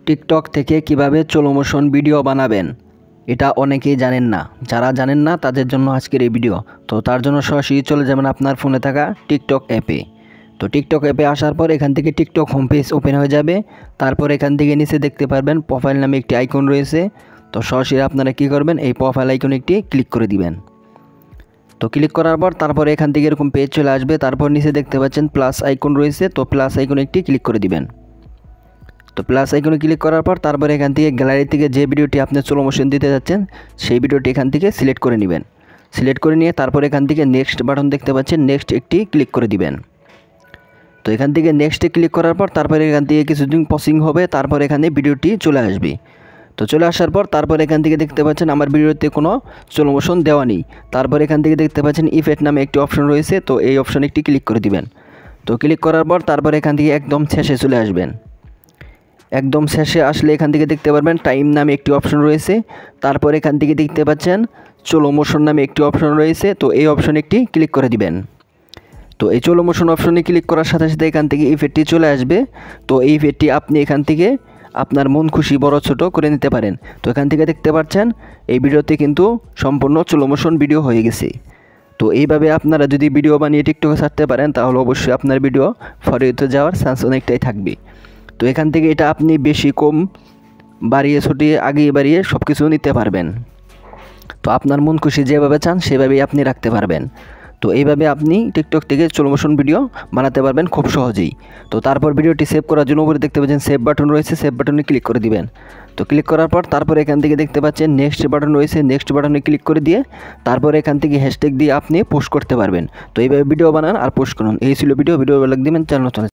TikTok থেকে কিভাবে slow motion video বানাবেন এটা অনেকেই জানেন না। যারা জানেন না তাদের জন্য আজকের এই ভিডিও। তো তার জন্য সরাসরি চলে যাবেন আপনার ফোনে থাকা টিকটক অ্যাপে। তো টিকটক অ্যাপে আসার পর এখান থেকে টিকটক হোম পেজ ওপেন হয়ে যাবে। তারপর এখান থেকে নিচে দেখতে পারবেন প্রোফাইল নামে একটি আইকন রয়েছে। তো সরাসরি আপনারা কী করবেন, এই প্রোফাইল আইকনে একটি ক্লিক করে দিবেন। তো ক্লিক করার পর তারপর এখান থেকে এরকম পেজ চলে আসবে। তারপর নিচে দেখতে পাচ্ছেন প্লাস আইকন রয়েছে, তো প্লাস আইকনে একটি ক্লিক করে দিবেন। তো প্লাস আইকনে ক্লিক করার পর তারপর এখান থেকে গ্যালারি থেকে যে ভিডিওটি আপনি স্লো মোশন দিতে যাচ্ছেন সেই ভিডিওটি এখান থেকে সিলেক্ট করে নেবেন। সিলেক্ট করে নিয়ে তারপর এখান থেকে নেক্সট বাটন দেখতে পাচ্ছেন, নেক্সট একটি ক্লিক করে দিবেন। তো এখান থেকে নেক্সটে ক্লিক করার পর তারপরে এখান থেকে কিছুদিন পসিং হবে, তারপর এখানে ভিডিওটি চলে আসবে। তো চলে আসার পর তারপর এখান থেকে দেখতে পাচ্ছেন আমার ভিডিওতে কোনো স্লো মোশন দেওয়া নেই। তারপর এখান থেকে দেখতে পাচ্ছেন ইফেক্ট নামে একটি অপশন রয়েছে, তো এই অপশনে একটি ক্লিক করে দিবেন। তো ক্লিক করার পর তারপর এখান থেকে একদম শেষে চলে আসবেন। একদম শেষে আসলে এখান থেকে দেখতে পারবেন টাইম নামে একটি অপশন রয়েছে। তারপর এখান থেকে দেখতে পাচ্ছেন স্লো মোশন নামে একটি অপশন রয়েছে, তো এই অপশনে একটি ক্লিক করে দিবেন। তো এই স্লো মোশন অপশনে ক্লিক করার সাথে সাথে এখান থেকে ইফেক্টটি চলে আসবে। তো এই ইফেক্টটি আপনি এখান থেকে আপনার মন খুশি বড় ছোট করে নিতে পারেন। তো এখান থেকে দেখতে পাচ্ছেন এই ভিডিওতে কিন্তু সম্পূর্ণ স্লো মোশন ভিডিও হয়ে গেছে। তো এইভাবে আপনারা যদি ভিডিও বানিয়ে টিকটকে ছাড়তে পারেন তাহলে অবশ্যই আপনার ভিডিও ফরিয়ে যাওয়ার চান্স অনেকটাই থাকবে। তো এখান থেকে এটা আপনি বেশি কম বাড়িয়ে ছুটিয়ে আগিয়ে বাড়িয়ে সব কিছু নিতে পারবেন। তো আপনার মন খুশি যেভাবে চান সেভাবেই আপনি রাখতে পারবেন। তো এইভাবে আপনি টিকটক থেকে স্লো মোশন ভিডিও বানাতে পারবেন খুব সহজেই। তো তারপর ভিডিওটি সেভ করার জন্য উপরে দেখতে পাচ্ছেন সেভ বাটন রয়েছে, সেভ বাটনে ক্লিক করে দিবেন। তো ক্লিক করার পর তারপর এখান থেকে দেখতে পাচ্ছেন নেক্সট বাটন রয়েছে, নেক্সট বাটনে ক্লিক করে দিয়ে তারপর এখান থেকে হ্যাশট্যাগ দিয়ে আপনি পোস্ট করতে পারবেন। তো এইভাবে ভিডিও বানান আর পোস্ট করুন। এই ছিল ভিডিও ভালো লাগলে দিবেন, চ্যানেল নতুন